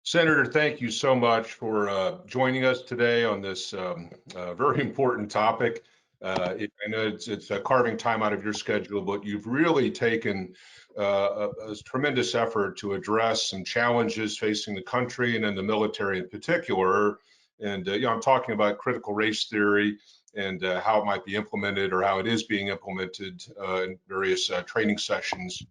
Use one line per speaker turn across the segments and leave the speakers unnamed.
Senator, thank you so much for joining us today on this very important topic. I know it's carving time out of your schedule, but you've really taken a tremendous effort to address some challenges facing the country and in the military in particular. And I'm talking about critical race theory and how it might be implemented or how it is being implemented in various training sessions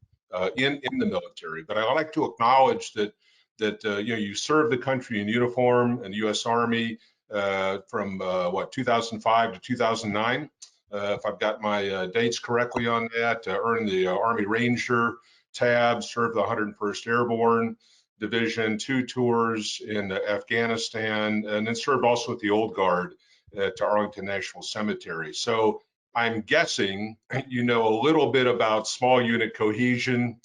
in the military. But I'd like to acknowledge that you served the country in uniform in the U.S. Army from 2005 to 2009, if I've got my dates correctly on that. Earned the Army Ranger tab, served the 101st Airborne Division, 2 tours in Afghanistan, and then served also with the Old Guard at Arlington National Cemetery. So I'm guessing you know a little bit about small unit cohesion,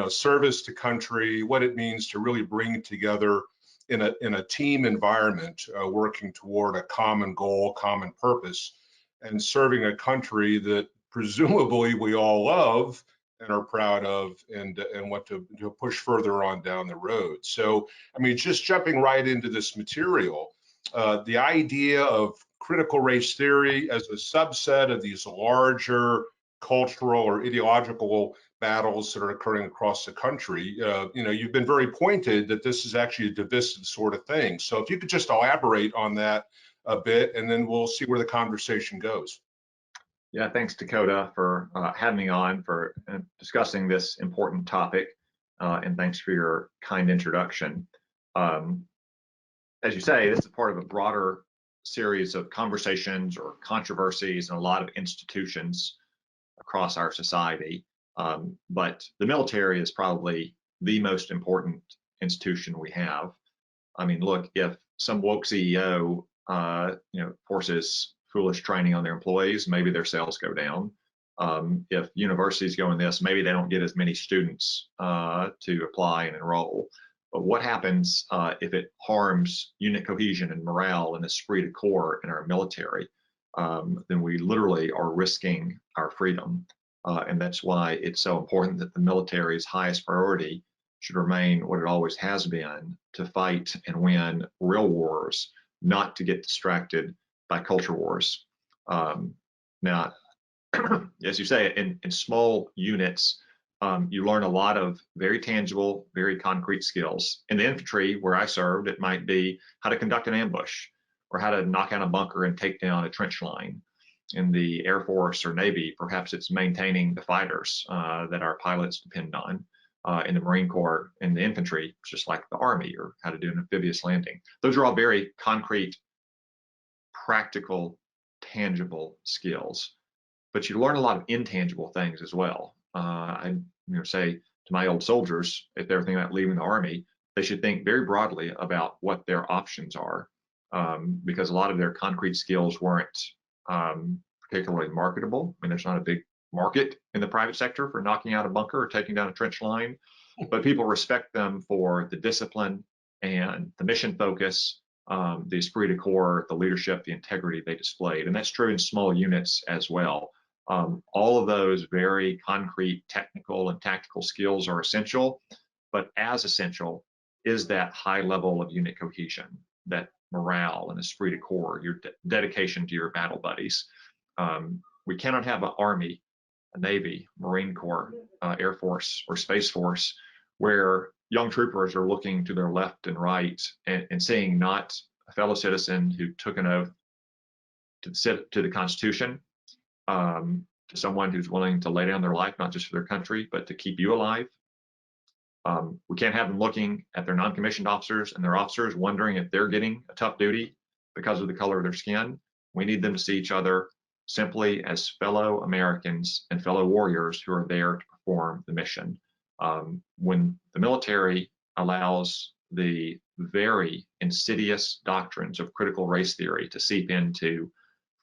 service to country, what it means to really bring together in a team environment, working toward a common goal, common purpose, and serving a country that presumably we all love and are proud of and want to push further on down the road. So, I mean, just jumping right into this material, the idea of critical race theory as a subset of these larger cultural or ideological battles that are occurring across the country. You've been very pointed that this is actually a divisive sort of thing. So if you could just elaborate on that a bit, and then we'll see where the conversation goes.
Yeah, thanks, Dakota, for having me on for discussing this important topic, and thanks for your kind introduction. As you say, this is part of a broader series of conversations or controversies in a lot of institutions across our society. But the military is probably the most important institution we have. I mean, look, if some woke CEO, forces foolish training on their employees, maybe their sales go down. If universities go in this, maybe they don't get as many students to apply and enroll. But what happens if it harms unit cohesion and morale and esprit de corps in our military? Then we literally are risking our freedom. And that's why it's so important that the military's highest priority should remain what it always has been, to fight and win real wars, not to get distracted by culture wars. Now, as you say, in small units, you learn a lot of very tangible, very concrete skills. In the infantry, where I served, it might be how to conduct an ambush or how to knock out a bunker and take down a trench line. In the Air Force or Navy, perhaps it's maintaining the fighters that our pilots depend on. In the Marine Corps, in the infantry, just like the Army, or how to do an amphibious landing. Those are all very concrete, practical, tangible skills. But you learn a lot of intangible things as well. I say to my old soldiers, if they're thinking about leaving the Army, they should think very broadly about what their options are, because a lot of their concrete skills weren't particularly marketable. I mean, there's not a big market in the private sector for knocking out a bunker or taking down a trench line, but people respect them for the discipline and the mission focus, the esprit de corps, the leadership, the integrity they displayed. And that's true in small units as well. All of those very concrete technical and tactical skills are essential, but as essential is that high level of unit cohesion, that morale and esprit de corps, your dedication to your battle buddies. We cannot have an Army, a Navy, Marine Corps, Air Force, or Space Force where young troopers are looking to their left and right and seeing not a fellow citizen who took an oath to the Constitution, to someone who's willing to lay down their life, not just for their country, but to keep you alive. We can't have them looking at their non-commissioned officers and their officers wondering if they're getting a tough duty because of the color of their skin. We need them to see each other simply as fellow Americans and fellow warriors who are there to perform the mission. When the military allows the very insidious doctrines of critical race theory to seep into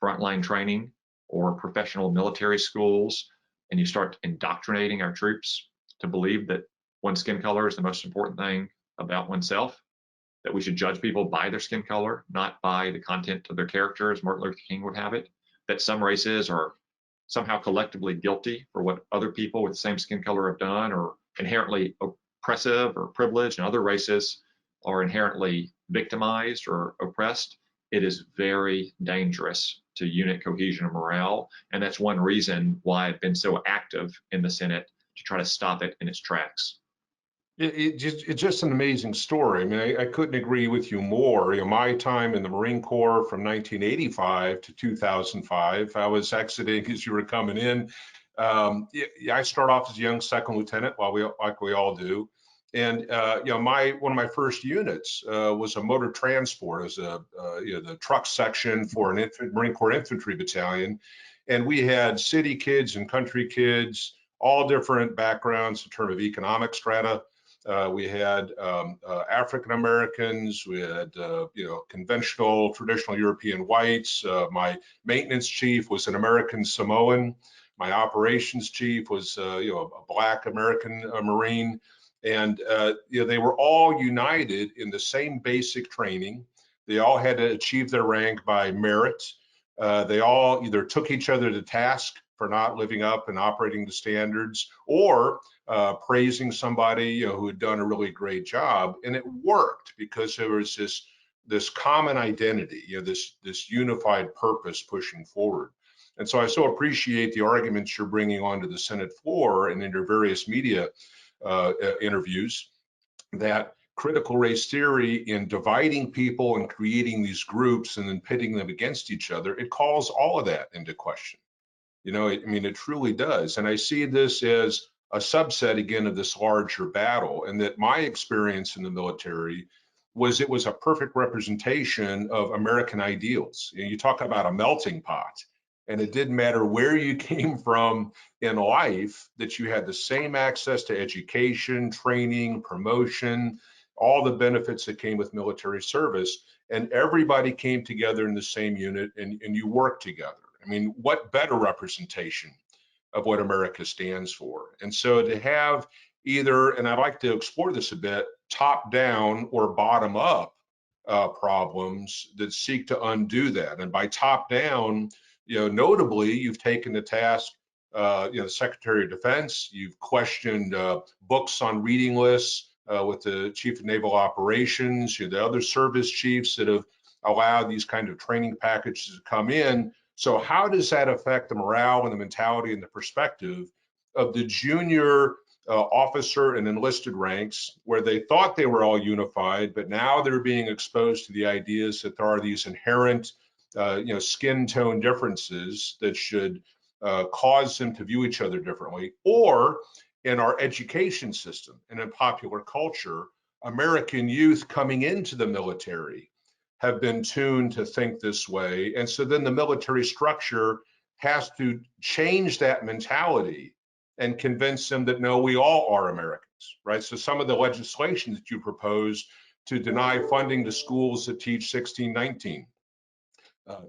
frontline training or professional military schools, and you start indoctrinating our troops to believe that one's skin color is the most important thing about oneself, that we should judge people by their skin color, not by the content of their character, as Martin Luther King would have it, that some races are somehow collectively guilty for what other people with the same skin color have done, or inherently oppressive or privileged, and other races are inherently victimized or oppressed, it is very dangerous to unit cohesion and morale. And that's one reason why I've been so active in the Senate to try to stop it in its tracks.
It's just an amazing story. I mean, I couldn't agree with you more. You know, my time in the Marine Corps from 1985 to 2005, I was exiting as you were coming in. I start off as a young second lieutenant, like we all do. And you know, one of my first units was a motor transport, as the truck section for an Marine Corps infantry battalion, and we had city kids and country kids, all different backgrounds in terms of economic strata. We had African Americans, we had conventional, traditional European whites. My maintenance chief was an American Samoan. My operations chief was a Black American Marine, and they were all united in the same basic training. They all had to achieve their rank by merit. They all either took each other to task for not living up and operating the standards, or praising somebody who had done a really great job, and it worked because there was this common identity, this unified purpose pushing forward. And so I so appreciate the arguments you're bringing onto the Senate floor and in your various media interviews, that critical race theory, in dividing people and creating these groups and then pitting them against each other, it calls all of that into question. I mean, it truly does. And I see this as a subset, again, of this larger battle. And that my experience in the military was, it was a perfect representation of American ideals. You talk about a melting pot, and it didn't matter where you came from in life, that you had the same access to education, training, promotion, all the benefits that came with military service. And everybody came together in the same unit, and you worked together. I mean, what better representation of what America stands for? And so to have either, and I'd like to explore this a bit, top down or bottom up problems that seek to undo that. And by top down, notably, you've taken the task, the Secretary of Defense, you've questioned books on reading lists with the Chief of Naval Operations, the other service chiefs that have allowed these kind of training packages to come in. So how does that affect the morale and the mentality and the perspective of the junior officer and enlisted ranks, where they thought they were all unified, but now they're being exposed to the ideas that there are these inherent, skin tone differences that should cause them to view each other differently? Or in our education system and in popular culture, American youth coming into the military have been tuned to think this way. And so then the military structure has to change that mentality and convince them that, no, we all are Americans, right? So some of the legislation that you propose to deny funding to schools that teach 1619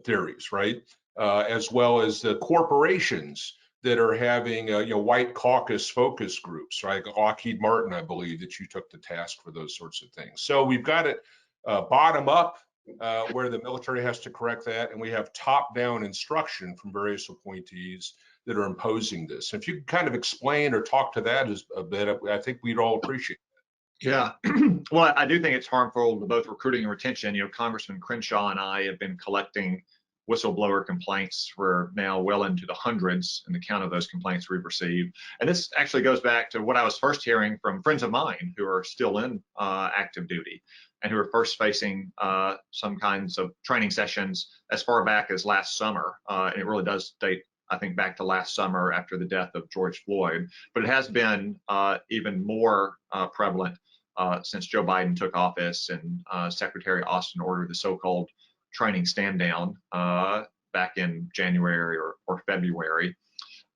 theories, right? As well as the corporations that are having white caucus focus groups, right? Lockheed Martin, I believe, that you took the task for those sorts of things. So we've got it bottom up, where the military has to correct that, and we have top-down instruction from various appointees that are imposing this. If you could kind of explain or talk to that a bit, I think we'd all appreciate it.
Yeah, well, I do think it's harmful to both recruiting and retention. Congressman Crenshaw and I have been collecting whistleblower complaints for now well into the hundreds in the count of those complaints we've received. And this actually goes back to what I was first hearing from friends of mine who are still in active duty and who are first facing some kinds of training sessions as far back as last summer. And it really does date, I think, back to last summer after the death of George Floyd. But it has been even more prevalent since Joe Biden took office and Secretary Austin ordered the so-called training stand down back in January or February.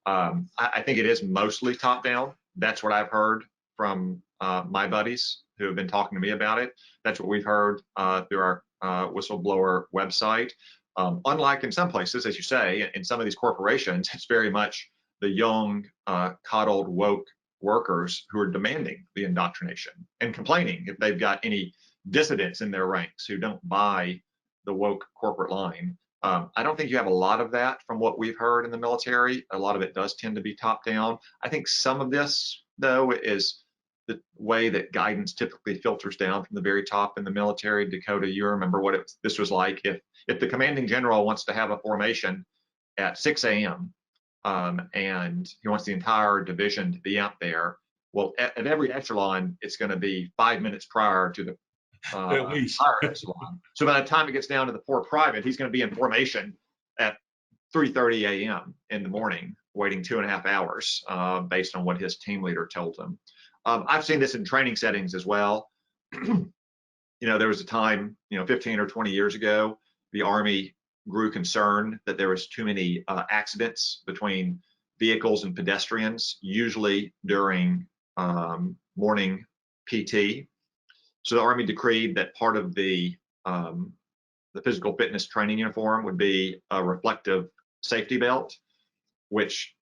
I think it is mostly top down. That's what I've heard from my buddies who have been talking to me about it. That's what we've heard through our whistleblower website. Unlike in some places, as you say, in some of these corporations, it's very much the young, coddled, woke workers who are demanding the indoctrination and complaining if they've got any dissidents in their ranks who don't buy the woke corporate line. I don't think you have a lot of that from what we've heard in the military. A lot of it does tend to be top down. I think some of this, though, is the way that guidance typically filters down from the very top in the military. Dakota, you remember what this was like. If the commanding general wants to have a formation at 6 a.m. And he wants the entire division to be out there, well, at every echelon, it's going to be 5 minutes prior to the
At least.
higher echelon. So by the time it gets down to the poor private, he's going to be in formation at 3:30 a.m. in the morning, waiting 2.5 hours based on what his team leader told him. I've seen this in training settings as well. There was a time, 15 or 20 years ago, the Army grew concerned that there was too many accidents between vehicles and pedestrians, usually during morning PT. So the Army decreed that part of the physical fitness training uniform would be a reflective safety belt, which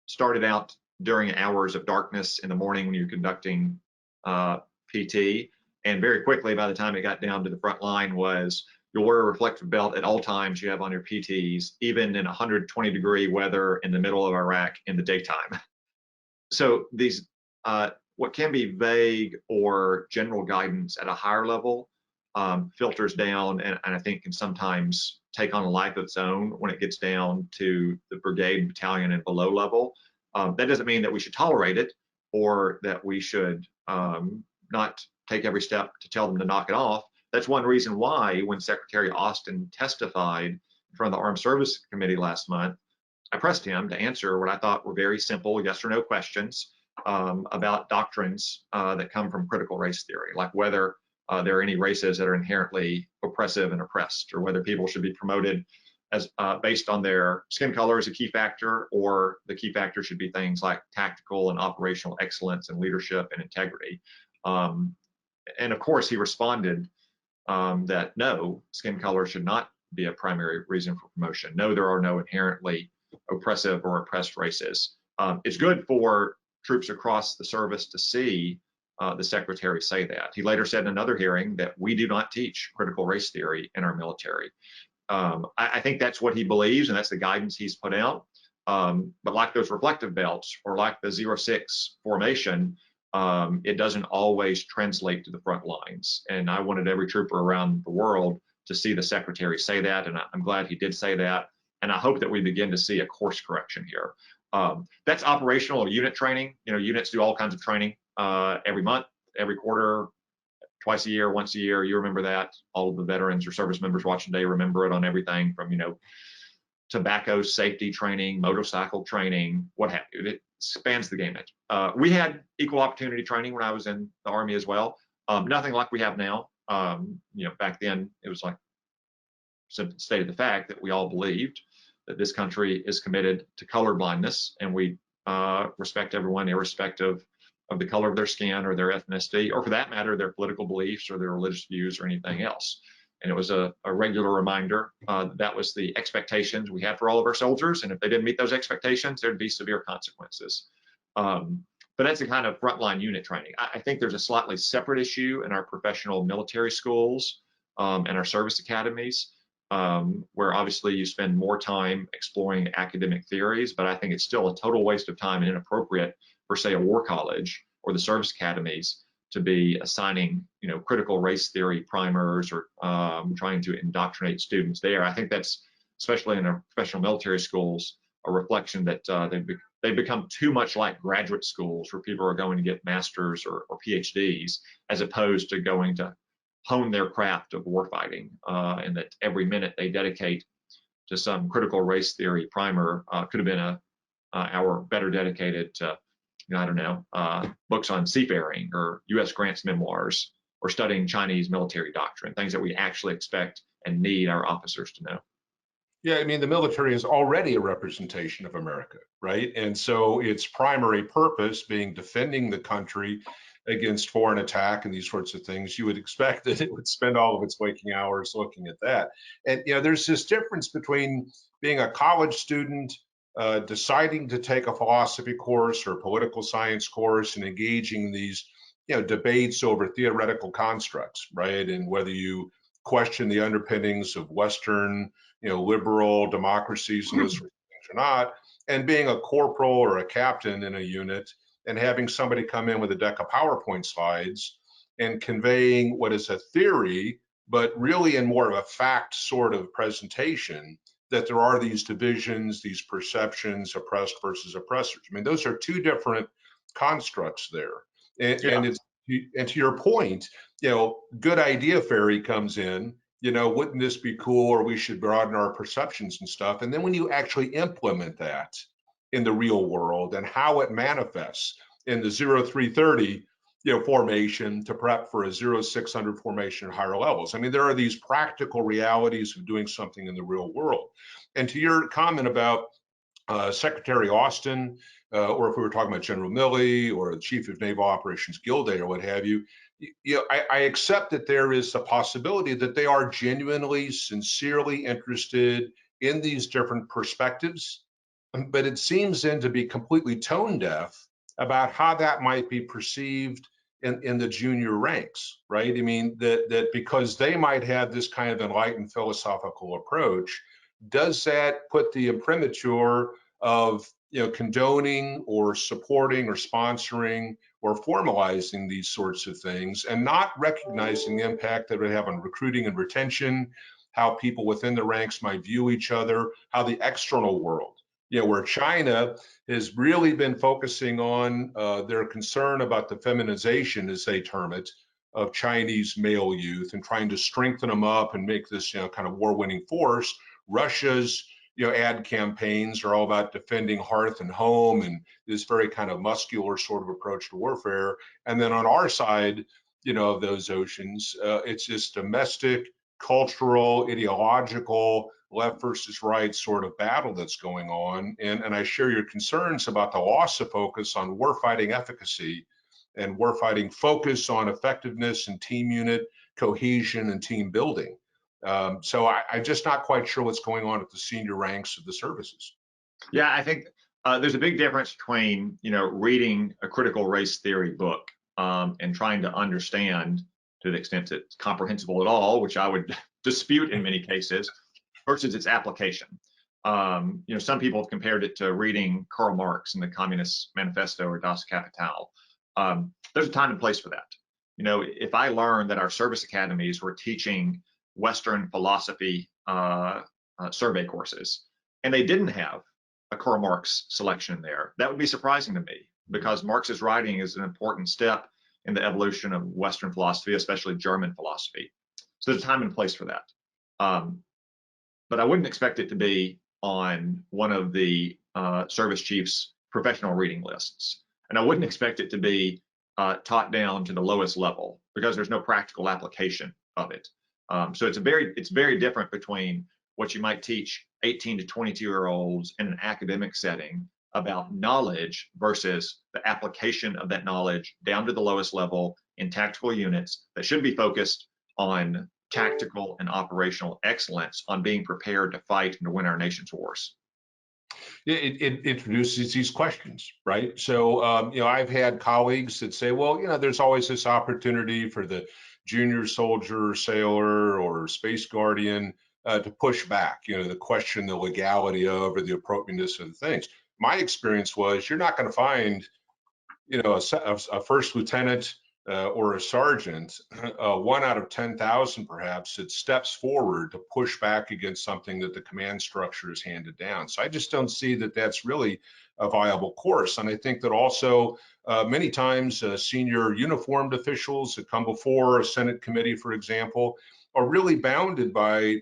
started out during hours of darkness in the morning when you're conducting PT. And very quickly, by the time it got down to the front line, was you'll wear a reflective belt at all times you have on your PTs, even in 120-degree weather in the middle of Iraq in the daytime. So these, what can be vague or general guidance at a higher level filters down and I think can sometimes take on a life of its own when it gets down to the brigade, battalion, and below level. That doesn't mean that we should tolerate it or that we should not take every step to tell them to knock it off. That's one reason why when Secretary Austin testified in front of the Armed Services Committee last month, I pressed him to answer what I thought were very simple yes or no questions about doctrines that come from critical race theory, like whether there are any races that are inherently oppressive and oppressed, or whether people should be promoted as based on their skin color as a key factor, or the key factor should be things like tactical and operational excellence and leadership and integrity. And of course, he responded that no, skin color should not be a primary reason for promotion. No, there are no inherently oppressive or oppressed races. It's good for troops across the service to see the secretary say that. He later said in another hearing that we do not teach critical race theory in our military. I think that's what he believes, and that's the guidance he's put out. But like those reflective belts or like the 0-6 formation, it doesn't always translate to the front lines. And I wanted every trooper around the world to see the secretary say that, and I'm glad he did say that. And I hope that we begin to see a course correction here. That's operational unit training. Units do all kinds of training every month, every quarter, twice a year, once a year. You remember that. All of the veterans or service members watching today remember it on everything from, tobacco safety training, motorcycle training, what have you. It spans the gamut. We had equal opportunity training when I was in the Army as well. Nothing like we have now. Back then it was like stated the fact that we all believed that this country is committed to color blindness, and we respect everyone irrespective of the color of their skin or their ethnicity, or for that matter, their political beliefs or their religious views or anything else. And it was a regular reminder that was the expectations we had for all of our soldiers. And if they didn't meet those expectations, there'd be severe consequences. But that's the kind of frontline unit training. I think there's a slightly separate issue in our professional military schools and our service academies, where obviously you spend more time exploring academic theories, but I think it's still a total waste of time and inappropriate for, say, a war college or the service academies to be assigning, critical race theory primers or trying to indoctrinate students there. I think that's, especially in our professional military schools, a reflection that they've become too much like graduate schools where people are going to get masters or PhDs, as opposed to going to hone their craft of warfighting, and that every minute they dedicate to some critical race theory primer could have been an hour better dedicated to, books on seafaring or U.S. Grant's memoirs or studying Chinese military doctrine, things that we actually expect and need our officers to know.
Yeah, I mean, the military is already a representation of America, right? And so its primary purpose being defending the country against foreign attack and these sorts of things, you would expect that it would spend all of its waking hours looking at that. And, there's this difference between being a college student, deciding to take a philosophy course or a political science course and engaging in these, debates over theoretical constructs, right? And whether you question the underpinnings of Western, liberal democracies and those sorts of things or not, and being a corporal or a captain in a unit and having somebody come in with a deck of PowerPoint slides and conveying what is a theory, but really in more of a fact sort of presentation, that there are these divisions, these perceptions, oppressed versus oppressors. I mean, those are two different constructs there. And it's, and to your point, good idea fairy comes in, wouldn't this be cool, or we should broaden our perceptions and stuff. And then when you actually implement that in the real world and how it manifests in the 0330 formation to prep for a 0600 formation at higher levels. I mean, there are these practical realities of doing something in the real world. And to your comment about Secretary Austin, or if we were talking about General Milley or the Chief of Naval Operations Gilday or what have you, I accept that there is a possibility that they are genuinely, sincerely interested in these different perspectives, but it seems then to be completely tone deaf about how that might be perceived in the junior ranks, right? I mean, that because they might have this kind of enlightened philosophical approach, does that put the imprimatur of condoning or supporting or sponsoring or formalizing these sorts of things, and not recognizing the impact that it would have on recruiting and retention, how people within the ranks might view each other, how the external world, where China has really been focusing on their concern about the feminization, as they term it, of Chinese male youth and trying to strengthen them up and make this kind of war-winning force. Russia's ad campaigns are all about defending hearth and home and this very kind of muscular sort of approach to warfare. And then on our side, of those oceans, it's this domestic, cultural, ideological, left versus right sort of battle that's going on. And I share your concerns about the loss of focus on warfighting efficacy and warfighting focus on effectiveness and team unit cohesion and team building. So I'm just not quite sure what's going on at the senior ranks of the services.
Yeah, I think there's a big difference between reading a critical race theory book and trying to understand, to the extent it's comprehensible at all, which I would dispute in many cases, versus its application. Some people have compared it to reading Karl Marx in the Communist Manifesto or Das Kapital. There's a time and place for that. If I learned that our service academies were teaching Western philosophy survey courses, and they didn't have a Karl Marx selection there, that would be surprising to me, because Marx's writing is an important step in the evolution of Western philosophy, especially German philosophy. So there's a time and place for that. But I wouldn't expect it to be on one of the service chief's professional reading lists. And I wouldn't expect it to be taught down to the lowest level, because there's no practical application of it. So it's very different between what you might teach 18 to 22-year-olds in an academic setting about knowledge versus the application of that knowledge down to the lowest level in tactical units that should be focused on tactical and operational excellence, on being prepared to fight and to win our nation's wars.
It introduces these questions, right? So, I've had colleagues that say, well, there's always this opportunity for the junior soldier, sailor, or space guardian to push back, to question the legality of or the appropriateness of the things. My experience was you're not going to find, a first lieutenant or a sergeant, 1 out of 10,000 perhaps, that steps forward to push back against something that the command structure has handed down. So I just don't see that that's really a viable course. And I think that also many times senior uniformed officials that come before a Senate committee, for example, are really bounded by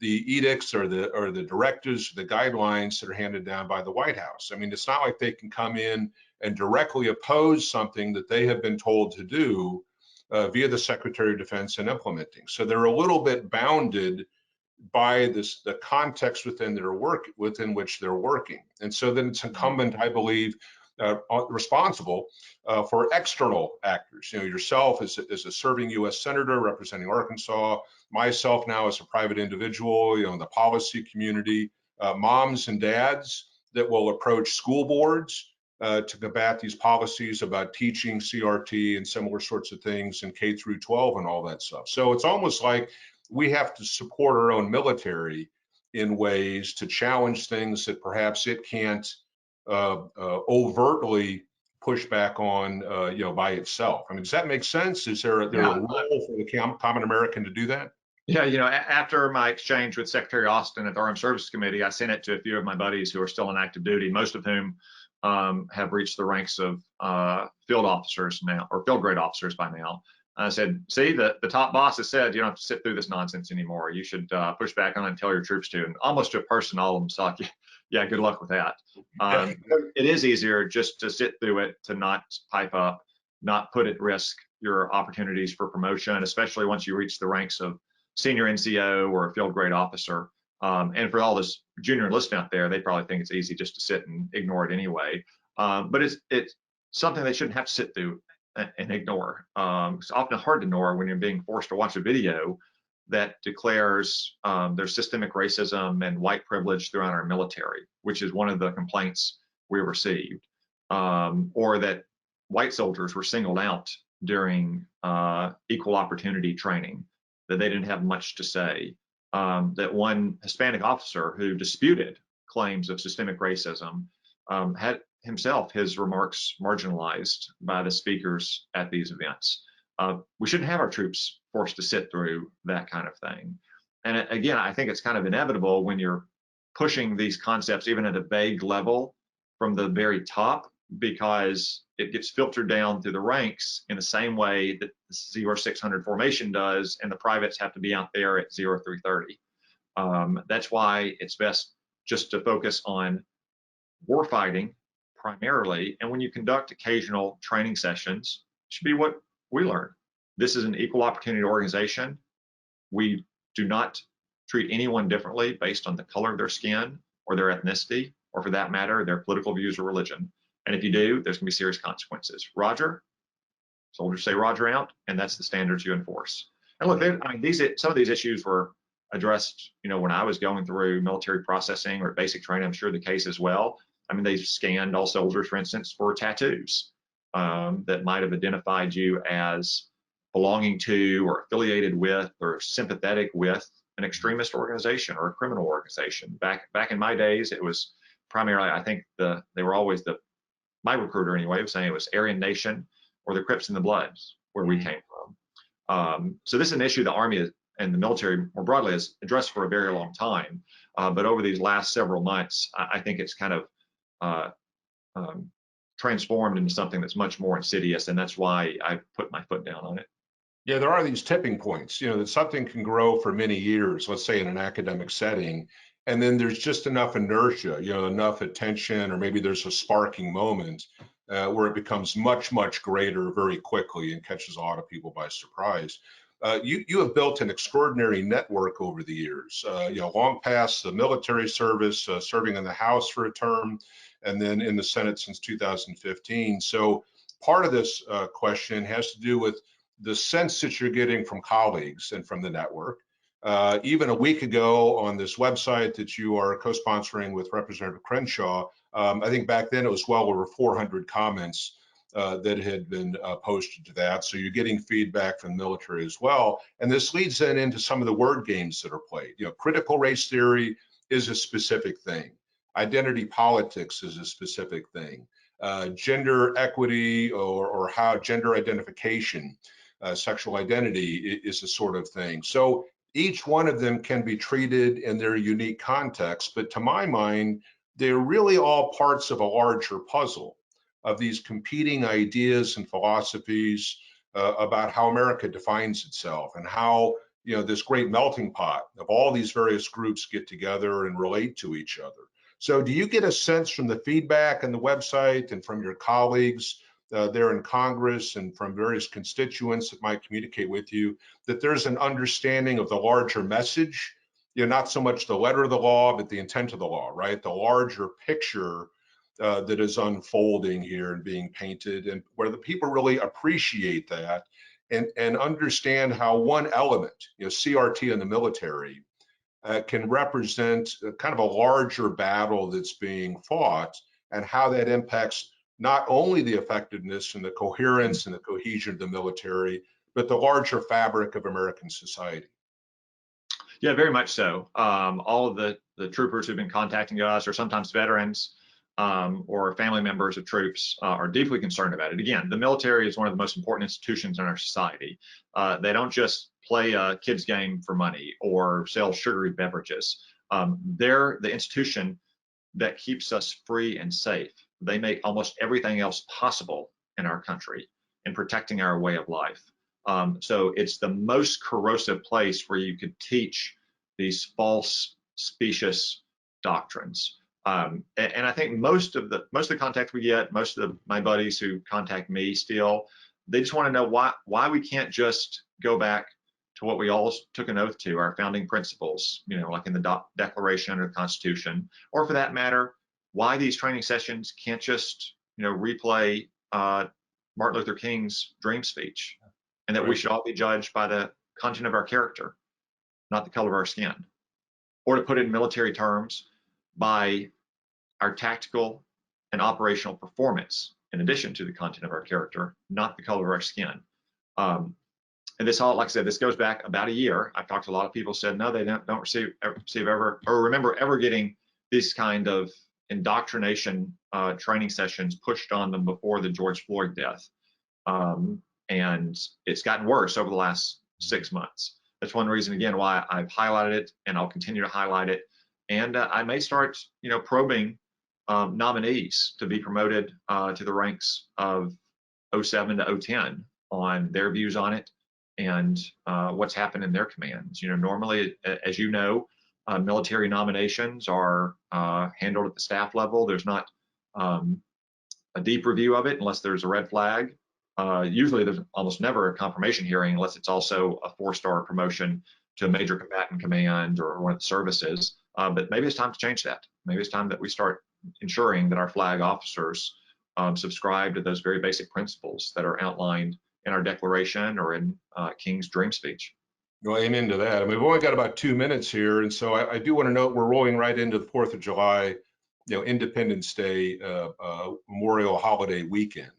the edicts or the directives, the guidelines that are handed down by the White House. I mean, it's not like they can come in and directly oppose something that they have been told to do via the Secretary of Defense and implementing. So they're a little bit bounded by the context within which they're working. And so then it's incumbent, I believe, responsible for external actors. Yourself as a serving U.S. Senator representing Arkansas, myself now as a private individual, in the policy community, moms and dads that will approach school boards to combat these policies about teaching CRT and similar sorts of things in K through 12 and all that stuff. So it's almost like we have to support our own military in ways to challenge things that perhaps it can't overtly push back on, by itself. I mean, does that make sense? Is there a
Yeah.
role for the common American to do that?
Yeah, after my exchange with Secretary Austin at the Armed Services Committee, I sent it to a few of my buddies who are still in active duty, most of whom have reached the ranks of field officers now, or field grade officers by now. I said, see, the top boss has said you don't have to sit through this nonsense anymore. You should push back on it and tell your troops to. And almost to a person, all of them thought, yeah, good luck with that. It is easier just to sit through it, to not pipe up, not put at risk your opportunities for promotion, especially once you reach the ranks of senior NCO or a field grade officer. And for all this junior enlistment out there, they probably think it's easy just to sit and ignore it anyway. But it's something they shouldn't have to sit through and ignore. It's often hard to ignore when you're being forced to watch a video that declares there's systemic racism and white privilege throughout our military, which is one of the complaints we received, or that white soldiers were singled out during equal opportunity training, that they didn't have much to say, that one Hispanic officer who disputed claims of systemic racism had himself his remarks marginalized by the speakers at these events. We shouldn't have our troops forced to sit through that kind of thing. And again, I think it's kind of inevitable when you're pushing these concepts even at a vague level from the very top, because it gets filtered down through the ranks in the same way that the 0-600 formation does, and the privates have to be out there at 0-330. That's why it's best just to focus on warfighting primarily, and when you conduct occasional training sessions, it should be what we learn. This is an equal opportunity organization. We do not treat anyone differently based on the color of their skin or their ethnicity, or for that matter, their political views or religion. And if you do, there's going to be serious consequences. Roger, soldiers say Roger out, and that's the standards you enforce. And look, some of these issues were addressed, when I was going through military processing or basic training. I'm sure the case as well. I mean, they scanned all soldiers, for instance, for tattoos that might have identified you as belonging to or affiliated with or sympathetic with an extremist organization or a criminal organization. Back in my days, it was primarily, I think they were always my recruiter anyway was saying it was Aryan Nation or the Crips and the Bloods where we came from. So this is an issue the Army and the military more broadly has addressed for a very long time. But over these last several months, I think it's kind of transformed into something that's much more insidious, and that's why I put my foot down on it.
Yeah, there are these tipping points, that something can grow for many years, let's say in an academic setting, and then there's just enough inertia, enough attention, or maybe there's a sparking moment where it becomes much, much greater very quickly and catches a lot of people by surprise. You have built an extraordinary network over the years, long past the military service, serving in the House for a term, and then in the Senate since 2015. So part of this question has to do with the sense that you're getting from colleagues and from the network. Even a week ago on this website that you are co-sponsoring with Representative Crenshaw, I think back then it was well over 400 comments that had been posted to that. So you're getting feedback from the military as well. And this leads then into some of the word games that are played. Critical race theory is a specific thing. Identity politics is a specific thing. Gender equity or how gender identification, sexual identity is a sort of thing. So each one of them can be treated in their unique context, but to my mind, they're really all parts of a larger puzzle of these competing ideas and philosophies about how America defines itself and how this great melting pot of all these various groups get together and relate to each other. So do you get a sense from the feedback on the website and from your colleagues there in Congress and from various constituents that might communicate with you that there's an understanding of the larger message, not so much the letter of the law, but the intent of the law, right? The larger picture that is unfolding here and being painted, and where the people really appreciate that and understand how one element, CRT in the military, can represent kind of a larger battle that's being fought, and how that impacts not only the effectiveness and the coherence and the cohesion of the military, but the larger fabric of American society.
Yeah, very much so. All of the troopers who've been contacting us, or sometimes veterans, or family members of troops are deeply concerned about it. Again, the military is one of the most important institutions in our society. They don't just play a kids game for money or sell sugary beverages. They're the institution that keeps us free and safe. They make almost everything else possible in our country in protecting our way of life. So it's the most corrosive place where you could teach these false, specious doctrines. And I think most of the contact we get, most of my buddies who contact me still, they just want to know why we can't just go back to what we all took an oath to, our founding principles, like in the Declaration or the Constitution, or for that matter, why these training sessions can't just, replay Martin Luther King's dream speech, and that
Right.
we should all be judged by the content of our character, not the color of our skin. Or to put it in military terms, by our tactical and operational performance, in addition to the content of our character, not the color of our skin. And this all, like I said, this goes back about a year. I've talked to a lot of people said, no, they don't receive ever, or remember ever getting these kind of indoctrination training sessions pushed on them before the George Floyd death. And it's gotten worse over the last 6 months. That's one reason, again, why I've highlighted it, and I'll continue to highlight it. And I may start, probing nominees to be promoted to the ranks of 07 to 010 on their views on it and what's happened in their commands. Normally, as you know, military nominations are handled at the staff level. There's not a deep review of it unless there's a red flag. Usually there's almost never a confirmation hearing unless it's also a 4-star promotion to a major combatant command or one of the services. But maybe it's time to change that. Maybe it's time that we start ensuring that our flag officers subscribe to those very basic principles that are outlined in our Declaration or in King's dream speech.
Well, amen to that. I mean, we've only got about 2 minutes here, and so I do want to note we're rolling right into the 4th of July, Independence Day, Memorial Holiday weekend.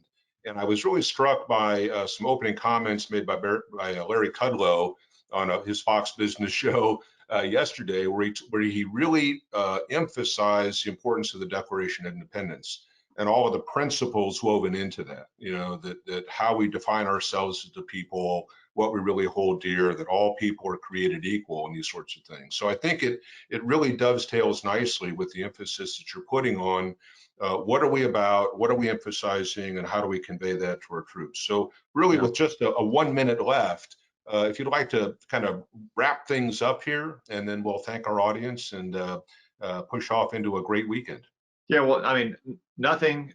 And I was really struck by some opening comments made by Larry Kudlow on his Fox Business show yesterday, where he really emphasized the importance of the Declaration of Independence and all of the principles woven into that, that how we define ourselves as the people, what we really hold dear, that all people are created equal, and these sorts of things. So I think it really dovetails nicely with the emphasis that you're putting on what are we about, what are we emphasizing, and how do we convey that to our troops. So really, with just a 1 minute left, if you'd like to kind of wrap things up here, and then we'll thank our audience and push off into a great weekend.
Yeah, well, I mean, nothing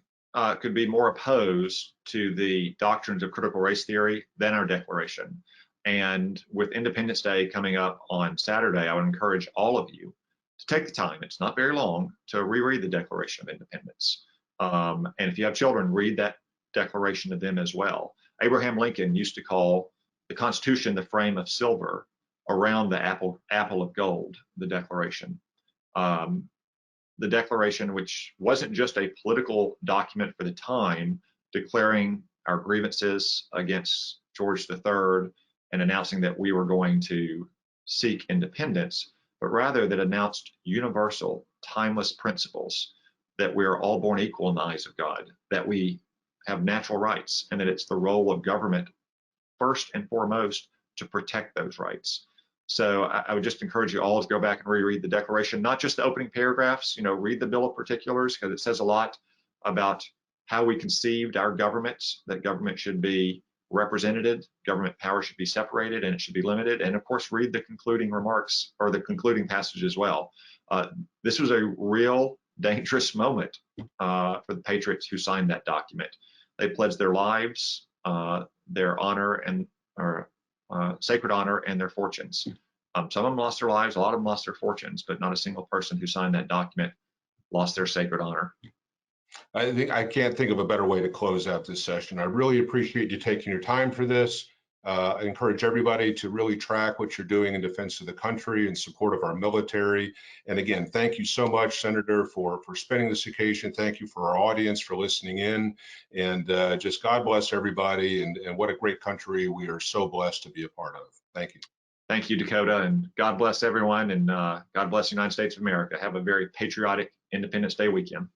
could be more opposed to the doctrines of critical race theory than our Declaration. And with Independence Day coming up on Saturday, I would encourage all of you to take the time, it's not very long, to reread the Declaration of Independence. And if you have children, read that Declaration to them as well. Abraham Lincoln used to call the Constitution the frame of silver, around the apple of gold, the Declaration. The Declaration, which wasn't just a political document for the time, declaring our grievances against George III and announcing that we were going to seek independence, but rather that announced universal, timeless principles that we are all born equal in the eyes of God, that we have natural rights, and that it's the role of government, first and foremost, to protect those rights. So I would just encourage you all to go back and reread the Declaration, not just the opening paragraphs, read the Bill of Particulars, because it says a lot about how we conceived our government, that government should be represented, government power should be separated, and it should be limited. And of course, read the concluding remarks or the concluding passage as well. This was a real dangerous moment for the patriots who signed that document. They pledged their lives, their honor, and sacred honor, and their fortunes. Some of them lost their lives, a lot of them lost their fortunes, but not a single person who signed that document lost their sacred honor.
I can't think of a better way to close out this session. I really appreciate you taking your time for this. I encourage everybody to really track what you're doing in defense of the country in support of our military. And again, thank you so much, Senator, for spending this occasion. Thank you for our audience for listening in. And just God bless everybody. And what a great country we are so blessed to be a part of. Thank you.
Thank you, Dakota. And God bless everyone. And God bless the United States of America. Have a very patriotic Independence Day weekend.